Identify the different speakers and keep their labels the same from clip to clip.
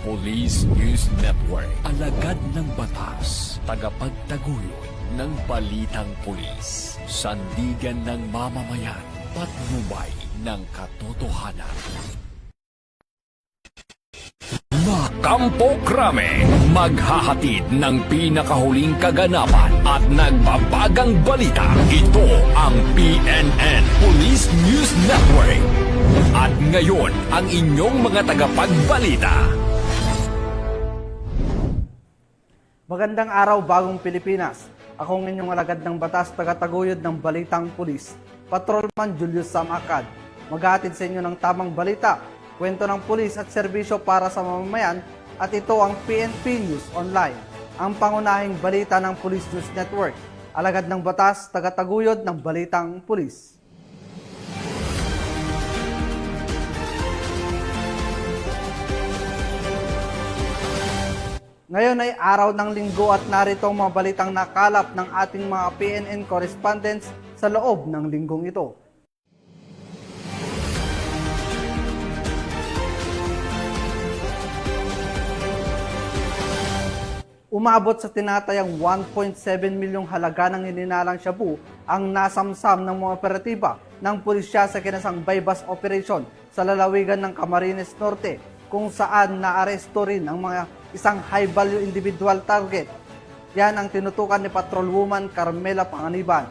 Speaker 1: Police News Network. Alagad ng batas, tagapagtaguyod ng balitang pulis. Sandigan ng mamamayan, patnubay ng katotohanan. Kampo Krame, maghahatid ng pinakahuling kaganapan at nagbabagang balita. Ito ang PNN Police News Network. At ngayon, ang inyong mga tagapagbalita.
Speaker 2: Magandang araw, bagong Pilipinas. Ako ang inyong alagad ng batas, tagataguyod ng balitang pulis, Patrolman Julius Sam Acad. Maghahatid sa inyo ng tamang balita, kwento ng pulis at serbisyo para sa mamamayan, at ito ang PNP News Online, ang pangunahing balita ng Police News Network. Alagad ng batas, tagataguyod ng balitang pulis. Ngayon ay araw ng linggo at narito ang mga balitang nakalap ng ating mga PNN correspondents sa loob ng linggong ito. Umabot sa tinatayang 1.7 milyong halaga ng hininalang shabu ang nasamsam ng mga operatiba ng pulisya sa kinasang bypass operation sa lalawigan ng Camarines Norte, kung saan naaresto rin ang mga isang high-value individual target. Yan ang tinutukan ni Patrolwoman Carmela Panganiban.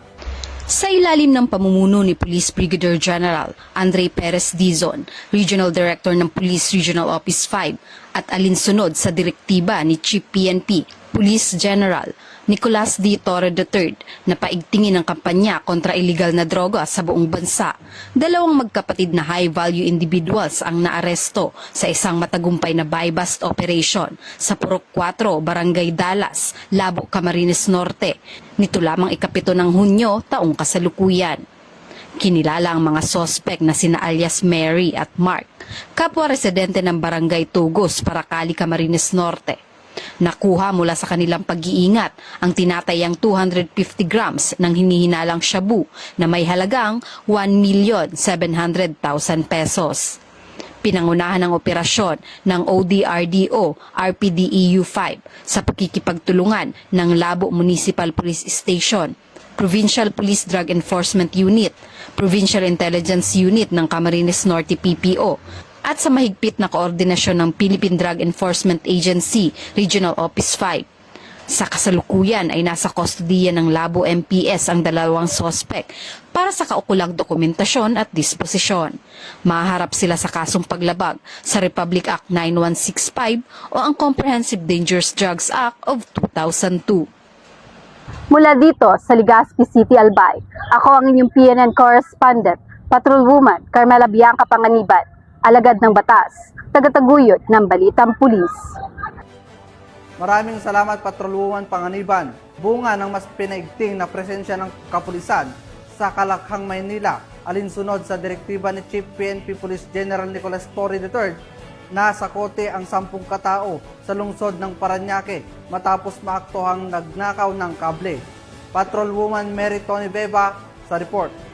Speaker 3: Sa ilalim ng pamumuno ni Police Brigadier General Andre Perez Dizon, Regional Director ng Police Regional Office 5, at alinsunod sa direktiba ni Chief PNP, Police General Nicolas D. Torre III na paigtingin ang kampanya kontra illegal na droga sa buong bansa. Dalawang magkapatid na high-value individuals ang naaresto sa isang matagumpay na buy-bust operation sa Purok 4, Barangay Dallas, Labo, Camarines Norte, nito lamang ika-7 ng Hunyo taong kasalukuyan. Kinilala ang mga sospek na sina alias Mary at Mark, kapwa residente ng Barangay Tugos, Paracali, Camarines Norte. Nakuha mula sa kanilang pag-iingat ang tinatayang 250 grams ng hinihinalang shabu na may halagang 1,700,000 pesos. Pinangunahan ang operasyon ng ODRDO RPDEU 5 sa pagkikipagtulungan ng Labo Municipal Police Station, Provincial Police Drug Enforcement Unit, Provincial Intelligence Unit ng Camarines Norte PPO, at sa mahigpit na koordinasyon ng Philippine Drug Enforcement Agency Regional Office 5. Sa kasalukuyan ay nasa kustodiya ng Labo MPS ang dalawang sospek para sa kaukulang dokumentasyon at disposisyon. Maharap sila sa kasong paglabag sa Republic Act 9165 o ang Comprehensive Dangerous Drugs Act of 2002.
Speaker 4: Mula dito sa Legazpi City, Albay, ako ang inyong PNN correspondent, Patrolwoman Carmela Bianca Panganiban, alagad ng batas, tagataguyod ng balitang pulis.
Speaker 2: Maraming salamat, Patrolwoman Panganiban. Bunga ng mas pinaigting na presensya ng kapulisan sa Kalakhang, Maynila, alinsunod sa direktiba ni Chief PNP Police General Nicolas Torre III, nasa kote ang 10 katao sa lungsod ng Parañaque matapos maaktuhang nagnakaw ng kable. Patrolwoman Mary Tony Beba sa report.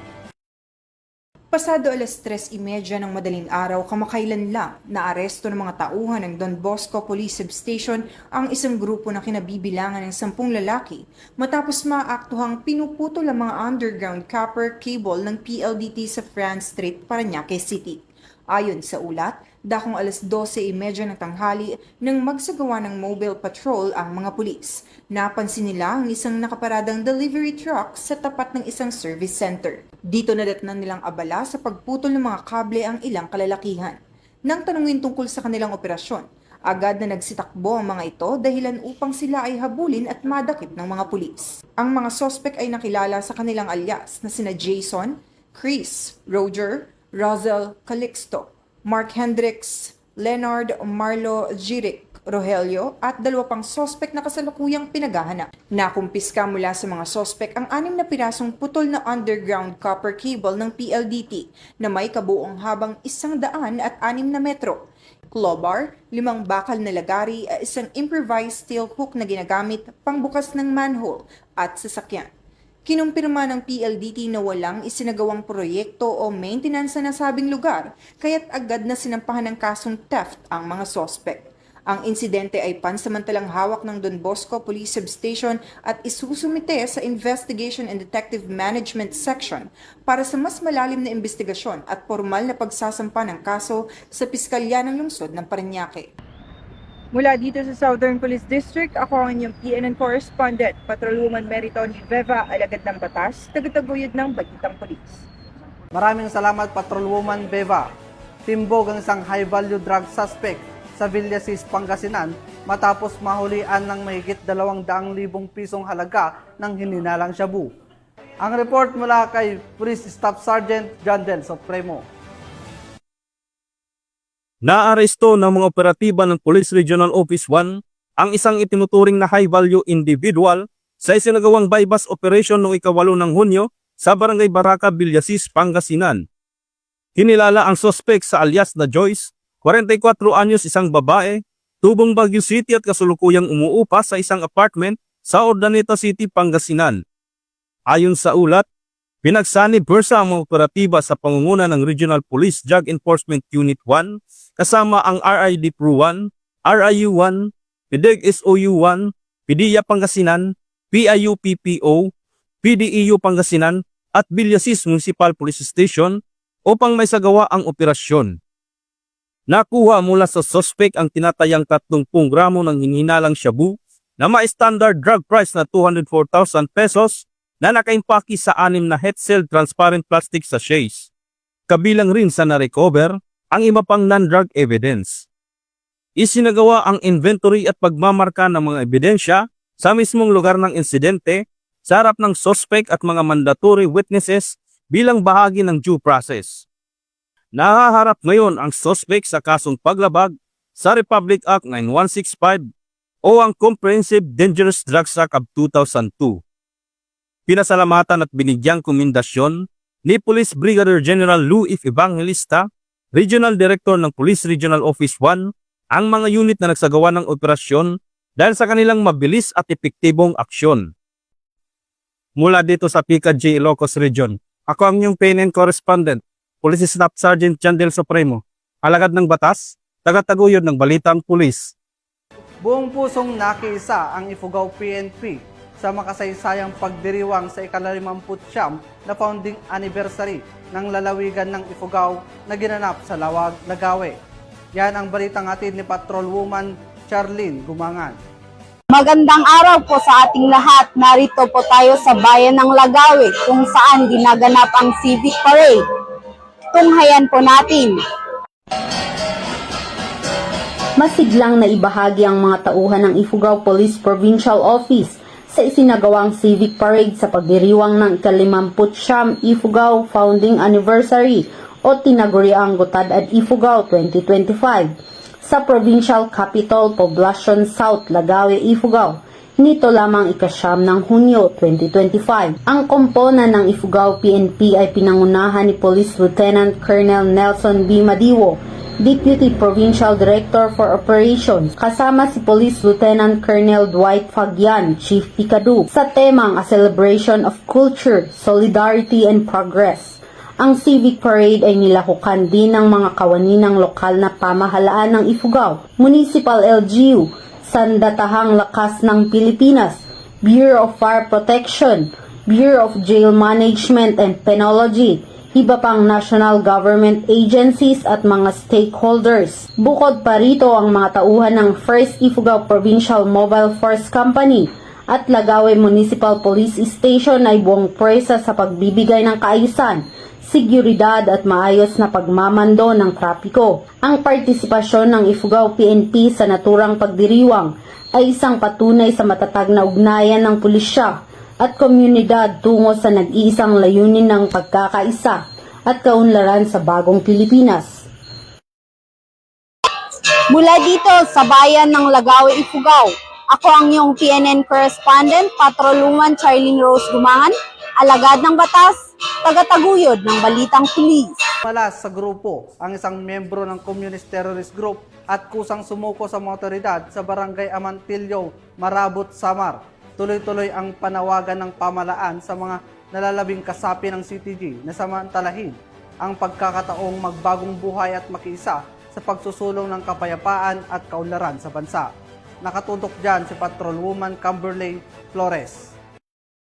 Speaker 5: Pasado 3:30 ng madaling araw, kamakailan lang, naaresto ng mga tauhan ng Don Bosco Police Substation ang isang grupo na kinabibilangan ng 10 lalaki matapos maaktuhang pinuputol ang mga underground copper cable ng PLDT sa France Street, Parañaque City. Ayon sa ulat, dakong 12:30 ng tanghali nang magsagawa ng mobile patrol ang mga pulis. Napansin nila ang isang nakaparadang delivery truck sa tapat ng isang service center. Dito nadatnan nilang abala sa pagputol ng mga kable ang ilang kalalakihan. Nang tanungin tungkol sa kanilang operasyon, agad na nagsitakbo ang mga ito dahilan upang sila ay habulin at madakip ng mga pulis. Ang mga sospek ay nakilala sa kanilang alias na sina Jason, Chris, Roger, Rosel Calixto, Mark Hendricks, Leonard Marlo Jiric Rogelio at 2 pang sospek na kasalukuyang pinaghahanap. Nakumpiska mula sa mga sospek ang 6 na pirasong putol na underground copper cable ng PLDT na may kabuong habang 106 na metro. Clawbar, 5 bakal na lagari at isang improvised steel hook na ginagamit pangbukas ng manhole at sasakyan. Kinumpirma ng PLDT na walang isinagawang proyekto o maintenance sa nasabing lugar, kaya't agad na sinampahan ng kasong theft ang mga sospek. Ang insidente ay pansamantalang hawak ng Don Bosco Police Substation at isusumite sa Investigation and Detective Management Section para sa mas malalim na investigasyon at formal na pagsasampa ng kaso sa Piskalya ng Lungsod ng Parañaque.
Speaker 6: Mula dito sa Southern Police District, ako ang inyong PNN correspondent, Patrolwoman Meriton Veva, alagad ng batas, tagataguyod ng Balitang Pulis.
Speaker 2: Maraming salamat Patrolwoman Beva. Timbog ang isang high-value drug suspect sa Villasis, Pangasinan matapos mahulian ng mahigit 200,000 pisong halaga ng hininalang shabu. Ang report mula kay Police Staff Sergeant John Del Supremo.
Speaker 7: Naaresto ng mga operatiba ng Police Regional Office 1 ang isang itinuturing na high-value individual sa isinagawang bypass operation noong 8 ng Hunyo sa Barangay Baraca, Villasis, Pangasinan. Kinilala ang suspect sa alias na Joyce, 44 anyos, isang babae, tubong Baguio City at kasulukuyang umuupa sa isang apartment sa Urdaneta City, Pangasinan. Ayon sa ulat, pinagsanib bursa ang mga operatiba sa pangunguna ng Regional Police Drug Enforcement Unit 1 kasama ang RID Pro 1, RIU 1, PDEG SOU 1, PDIA Pangasinan, PIU PPO, PDEU Pangasinan at Villasis Municipal Police Station upang may sagawa ang operasyon. Nakuha mula sa suspect ang tinatayang 30 gramo ng hinihinalang shabu na may standard drug price na 204,000 pesos na nakaimpaki sa 6 na head-sealed transparent plastic sachets. Kabilang rin sa na-recover ang iba pang non-drug evidence. Isinagawa ang inventory at pagmamarka ng mga ebidensya sa mismong lugar ng insidente sa harap ng suspect at mga mandatory witnesses bilang bahagi ng due process. Nahaharap ngayon ang suspect sa kasong paglabag sa Republic Act 9165 o ang Comprehensive Dangerous Drugs Act of 2002. Pinasalamatan at binigyang komendasyon ni Police Brigadier General Louis Evangelista, Regional Director ng Police Regional Office 1, ang mga unit na nagsagawa ng operasyon dahil sa kanilang mabilis at epektibong aksyon. Mula dito sa PCAG Ilocos Region, ako ang inyong PNN correspondent, Police Staff Sergeant John Del Supremo, alagad ng batas, tagataguyod ng Balitang Pulis.
Speaker 2: Buong pusong nakiisa ang Ifugao PNP sa makasaysayang pagdiriwang sa ika-59 na founding anniversary ng lalawigan ng Ifugao na ginanap sa Lawag, Lagawe. Yan ang balitang hatid ni Patrolwoman Charlene Gumangan.
Speaker 4: Magandang araw po sa ating lahat. Narito po tayo sa bayan ng Lagawe kung saan ginaganap ang Civic Parade. Tunghayan po natin. Masiglang na ibahagi ang mga tauhan ng Ifugao Police Provincial Office sa isinagawang Civic Parade sa pagdiriwang ng ika-59 Ifugao Founding Anniversary o tinaguriang Gotad at Ifugao 2025 sa Provincial Capital Poblacion South, Lagawe, Ifugao. Nito lamang ika-9 ng Hunyo 2025. Ang komponan ng Ifugao PNP ay pinangunahan ni Police Lieutenant Colonel Nelson B. Madiwo, Deputy Provincial Director for Operations, kasama si Police Lieutenant Colonel Dwight Fagian, Chief Pikadu, sa temang A Celebration of Culture, Solidarity and Progress. Ang Civic Parade ay nilahukan din ng mga kawani ng lokal na pamahalaan ng Ifugao, Municipal LGU, Sandatahang Lakas ng Pilipinas, Bureau of Fire Protection, Bureau of Jail Management and Penology, iba pang national government agencies at mga stakeholders. Bukod pa rito ang mga tauhan ng 1st Ifugao Provincial Mobile Force Company at Lagawe Municipal Police Station ay buong presa sa pagbibigay ng kaayusan, seguridad at maayos na pagmamando ng trapiko. Ang partisipasyon ng Ifugao PNP sa naturang pagdiriwang ay isang patunay sa matatag na ugnayan ng pulisya at komunidad tungo sa nag-iisang layunin ng pagkakaisa at kaunlaran sa bagong Pilipinas. Mula dito sa bayan ng Lagawe, Ifugao, ako ang iyong PNN correspondent, Patrolwoman Charlene Rose Gumangan, alagad ng batas, tagataguyod ng Balitang Pulis.
Speaker 2: Malas sa grupo ang isang miyembro ng Communist Terrorist Group at kusang sumuko sa mga otoridad sa Barangay Amantillo, Marabot, Samar. Tuloy-tuloy ang panawagan ng pamalaan sa mga nalalabing kasapi ng CTG na samantalahin ang pagkakataong magbagong buhay at makiisa sa pagsusulong ng kapayapaan at kaunlaran sa bansa. Nakatutok dyan si Patrolwoman Kimberly Flores.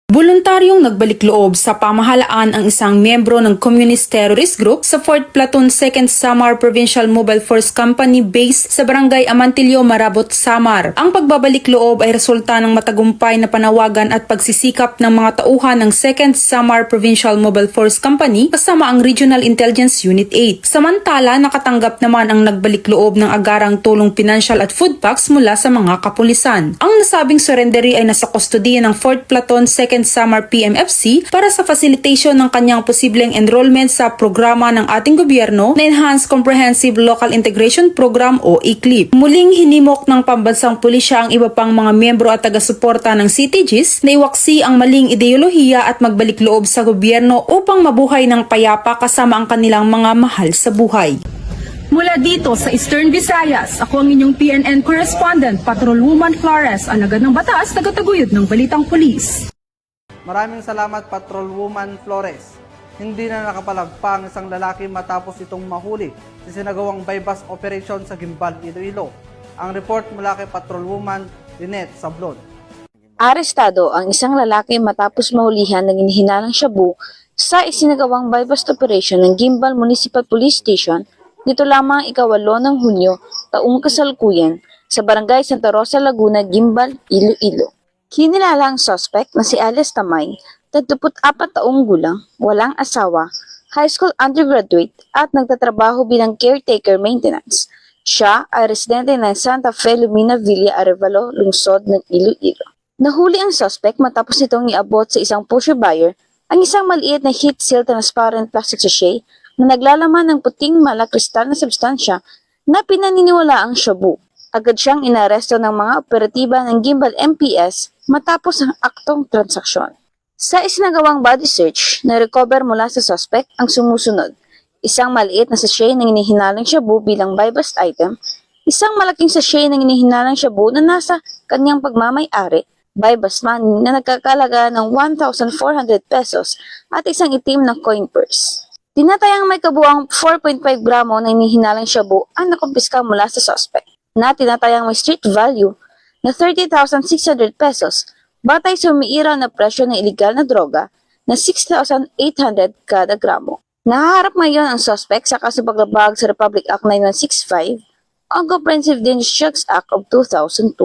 Speaker 8: Voluntaryong nagbalik loob sa pamahalaan ang isang miyembro ng Communist Terrorist Group sa 4th Platoon 2nd Samar Provincial Mobile Force Company base sa Barangay Amantillo, Marabot, Samar. Ang pagbabalik loob ay resulta ng matagumpay na panawagan at pagsisikap ng mga tauhan ng 2nd Samar Provincial Mobile Force Company kasama ang Regional Intelligence Unit 8. Samantala, nakatanggap naman ang nagbalik loob ng agarang tulong pinansyal at food packs mula sa mga kapulisan. Ang nasabing surrendery ay nasa kustodiya ng 4th Platoon 2nd Samar PMFC para sa facilitation ng kanyang posibleng enrollment sa programa ng ating gobyerno na Enhanced Comprehensive Local Integration Program o ECLIP. Muling hinimok ng pambansang pulisya ang iba pang mga miyembro at taga-suporta ng CTGs na iwaksi ang maling ideolohiya at magbalik loob sa gobyerno upang mabuhay ng payapa kasama ang kanilang mga mahal sa buhay.
Speaker 9: Mula dito sa Eastern Visayas, ako ang inyong PNN correspondent, Patrolwoman Flores, alagad ng batas, tagataguyod ng Balitang Pulis.
Speaker 2: Maraming salamat Patrolwoman Flores. Hindi na nakapalagpa ang isang lalaki matapos itong mahuli sa sinagawang bypass operation sa Gimbal, Iloilo. Ang report mula kay Patrolwoman Lynette Sablon.
Speaker 10: Arestado ang isang lalaki matapos mahulihan ng inihinalang shabu sa isinagawang bypass operation ng Gimbal Municipal Police Station dito lamang ika-8 ng Hunyo taong kasalukuyan sa Barangay Santa Rosa, Laguna, Gimbal, Iloilo. Kinilala ang suspect na si Alice Tamay, 34 taong gulang, walang asawa, high school undergraduate at nagtatrabaho bilang caretaker maintenance. Siya ay residente ng Santa Fe, Lumina, Villa, Arevalo, lungsod ng Iloilo. Nahuli ang suspect matapos nitong iabot sa isang pusher buyer ang isang maliit na heat seal transparent plastic sachet na naglalaman ng puting malakristal na substansya na pinaniniwala ang shabu. Agad siyang inaresto ng mga operatiba ng Gimbal MPS matapos ang aktong transaksyon. Sa isinagawang body search, na-recover mula sa suspect ang sumusunod. Isang maliit na sachet ng inihinalang shabu bilang buy-bust item, isang malaking sachet ng inihinalang shabu na nasa kanyang pagmamay-ari, buy-bust money na nagkakalaga ng 1,400 pesos at isang itim na coin purse. Tinatayang may kabuang 4.5 gramo na inihinalang shabu ang nakumpiska mula sa suspect, na tinatayang may street value na 30,600 pesos batay sa umiiral na presyo ng iligal na droga na 6,800 kada gramo. Nahaharap ngayon ang suspect sa kaso paglabag sa Republic Act 9165 o ang Comprehensive Dangerous Drugs Act of 2002.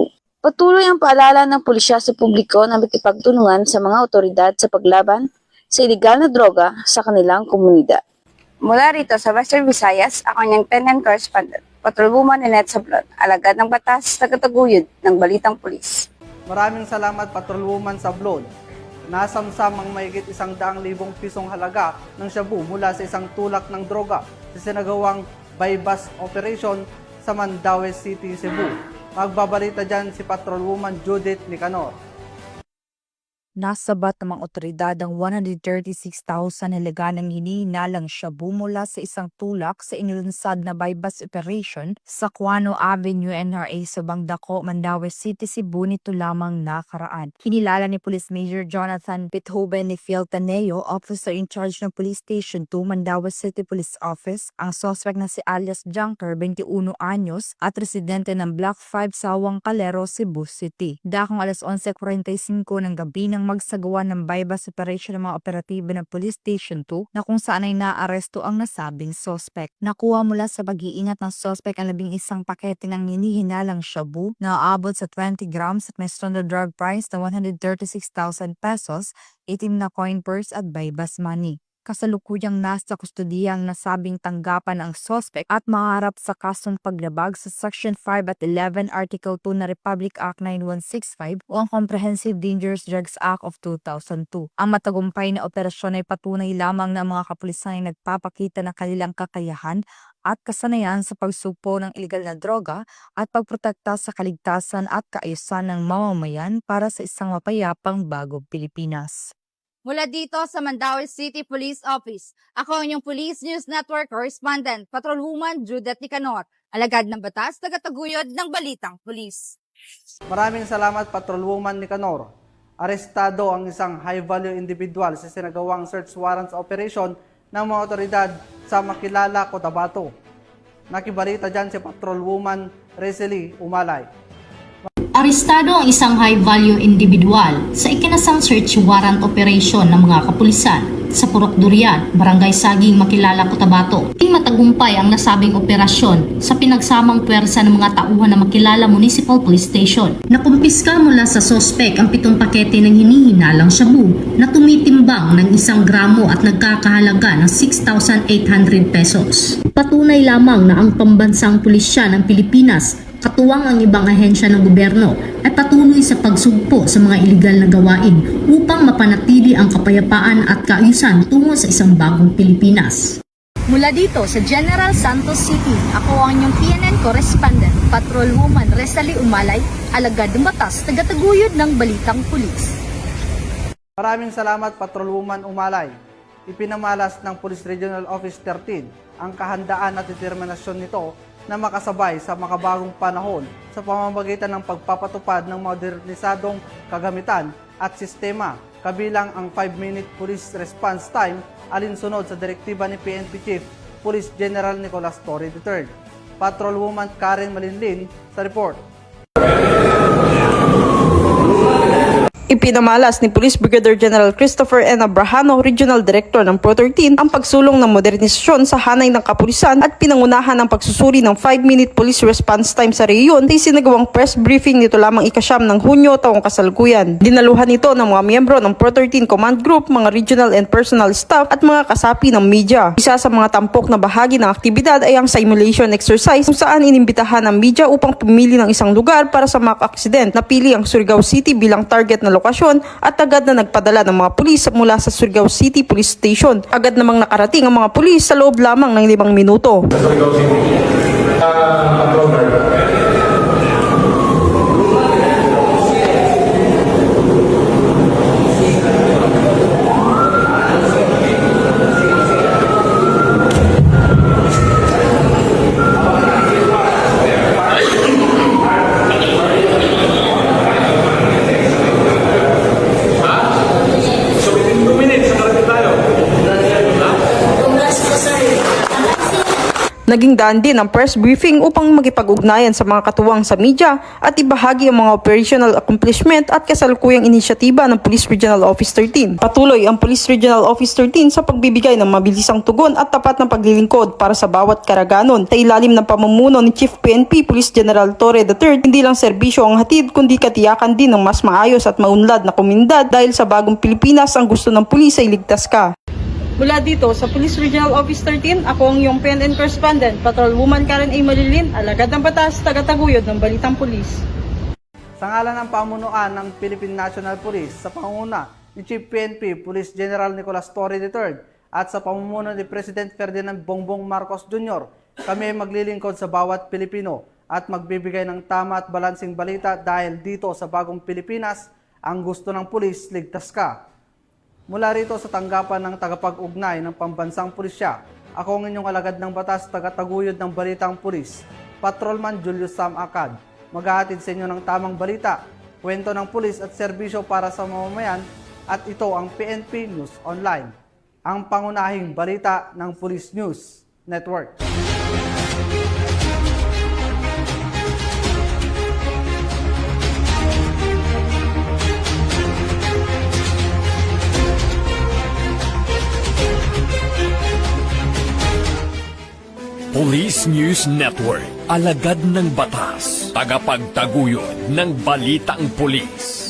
Speaker 10: Patuloy ang paalala ng pulisya sa publiko na makipagtulungan sa mga otoridad sa paglaban sa iligal na droga sa kanilang komunidad.
Speaker 4: Mula rito sa Western Visayas, ako niyang PNN correspondent, Patrolwoman Lynette Sablon, alagad ng batas, tagataguyod ng Balitang Pulis.
Speaker 2: Maraming salamat Patrolwoman Sablon. Nasamsam ang mahigit 100,000 pisong halaga ng shabu mula sa isang tulak ng droga sa sinagawang bypass operation sa Mandaue City, Cebu. Magbabalita dyan si Patrolwoman Judith Nicanor.
Speaker 11: Nasabat ng mga otoridad ang 136,000 halaga ng hinihinalang shabu mula sa isang tulak sa inilunsad na bypass operation sa Cuano Avenue, NRA sa Bangdako, Mandaue City, Cebu nito lamang nakaraan. Kinilala ni Police Major Jonathan Pithoben ni Fieltaneo, officer in charge ng Police Station 2, Mandaue City Police Office, ang suspect na si alias Junker, 21 anyos, at residente ng Block 5 Sawang Calero, Cebu City. Dakong alas 11:45 ng gabi ng magsagawa ng bypass operation ng mga operatibo ng Police Station 2 na kung saan ay naaresto ang nasabing suspect. Nakuha mula sa pag-iingat ng suspect ang 11 pakete ng hinihinalang shabu na aabot sa 20 grams at may standard drug price na 136,000 pesos, itim na coin purse at bypass money. Kasalukuyang nasa kustodiya ang nasabing tanggapan ang suspect at maharap sa kasong paglabag sa Section 5 at 11 Article 2 na Republic Act 9165 o ang Comprehensive Dangerous Drugs Act of 2002. Ang matagumpay na operasyon ay patunay lamang na mga kapulisan ay nagpapakita ng kanilang kakayahan at kasanayan sa pagsupo ng iligal na droga at pagprotekta sa kaligtasan at kaayusan ng mamamayan para sa isang mapayapang bagong Pilipinas.
Speaker 12: Mula dito sa Mandaue City Police Office, ako ang inyong Police News Network Correspondent, Patrolwoman Judith Nicanor, alagad ng batas, tagataguyod ng Balitang Pulis.
Speaker 2: Maraming salamat Patrolwoman Nicanor. Arestado ang isang high-value individual sa sinagawang search warrants operation ng mga otoridad sa Makilala, Cotabato. Nakibalita dyan si Patrolwoman Resely Umalay.
Speaker 9: Arestado ang isang high-value individual sa ikinasang search warrant operation ng mga kapulisan sa Purok Durian, Barangay Saging, Makilala, Cotabato. Ting matagumpay ang nasabing operasyon sa pinagsamang puwersa ng mga tauhan ng Makilala Municipal Police Station. Nakumpiska mula sa sospek ang 7 pakete ng hinihinalang shabu na tumitimbang ng 1 gramo at nagkakahalaga ng 6,800 pesos. Patunay lamang na ang pambansang pulisya ng Pilipinas, katuwang ang ibang ahensya ng gobyerno ay patuloy sa pagsugpo sa mga iligal na gawain upang mapanatili ang kapayapaan at kaayusan tungo sa isang bagong Pilipinas. Mula dito sa General Santos City, ako ang inyong PNN correspondent, Patrolwoman Resely Umalay, alagad ng batas, tagataguyod ng Balitang Pulis.
Speaker 2: Maraming salamat, Patrolwoman Umalay. Ipinamalas ng Police Regional Office 13 ang kahandaan at determinasyon nito na makasabay sa makabagong panahon sa pamamagitan ng pagpapatupad ng modernisadong kagamitan at sistema, kabilang ang 5-minute police response time alinsunod sa direktiba ni PNP Chief Police General Nicolas Torre III. Patrolwoman Karen Malinlin sa report.
Speaker 13: Ipinamalas ni Police Brigadier General Christopher N. Abrahano, Regional Director ng Pro 13, ang pagsulong ng modernisasyon sa hanay ng kapulisan at pinangunahan ang pagsusuri ng 5-minute police response time sa rehiyon sa isinagawang press briefing nito lamang ika-9 ng Hunyo taong kasalukuyan. Dinaluhan ito ng mga miyembro ng Pro 13 Command Group, mga regional and personal staff at mga kasapi ng media. Isa sa mga tampok na bahagi ng aktibidad ay ang simulation exercise kung saan inimbitahan ang media upang pumili ng isang lugar para sa mock accident. Napili ang Surigao City bilang target na lokasyon at agad na nagpadala ng mga pulis mula sa Surigao City Police Station. Agad namang nakarating ang mga pulis sa loob lamang ng 5 minuto. Naging daan din ang press briefing upang makipag-ugnayan sa mga katuwang sa media at ibahagi ang mga operational accomplishment at kasalukuyang inisyatiba ng Police Regional Office 13. Patuloy ang Police Regional Office 13 sa pagbibigay ng mabilisang tugon at tapat na paglilingkod para sa bawat karaganon. Sa ilalim ng pamumuno ni Chief PNP Police General Torre III, hindi lang serbisyo ang hatid kundi katiyakan din ng mas maayos at maunlad na komunidad dahil sa bagong Pilipinas ang gusto ng pulis ay ligtas ka. Mula dito sa Police Regional Office 13, ako ang iyong PNN correspondent, Patrolwoman Karen A. Malinlin, alagad ng batas, tagataguyod ng Balitang Pulis.
Speaker 2: Sa ngalan ng pamunuan ng Philippine National Police sa pangunguna ni Chief PNP Police General Nicolas Torre III at sa pamumuno ni President Ferdinand Bongbong Marcos Jr., kami ay maglilingkod sa bawat Pilipino at magbibigay ng tama at balansing balita dahil dito sa bagong Pilipinas, ang gusto ng pulis, ligtas ka. Mula rito sa tanggapan ng tagapag-ugnay ng Pambansang Pulisya, ako ang inyong alagad ng batas, tagataguyod ng Balitang Pulis, Patrolman Julius Sam Acad. Maghahatid sa inyo ng tamang balita, kwento ng pulis at serbisyo para sa mamamayan, at ito ang PNP News Online, ang pangunahing balita ng Police News Network.
Speaker 1: Police News Network, alagad ng batas, tagapagtaguyod ng Balitang Pulis.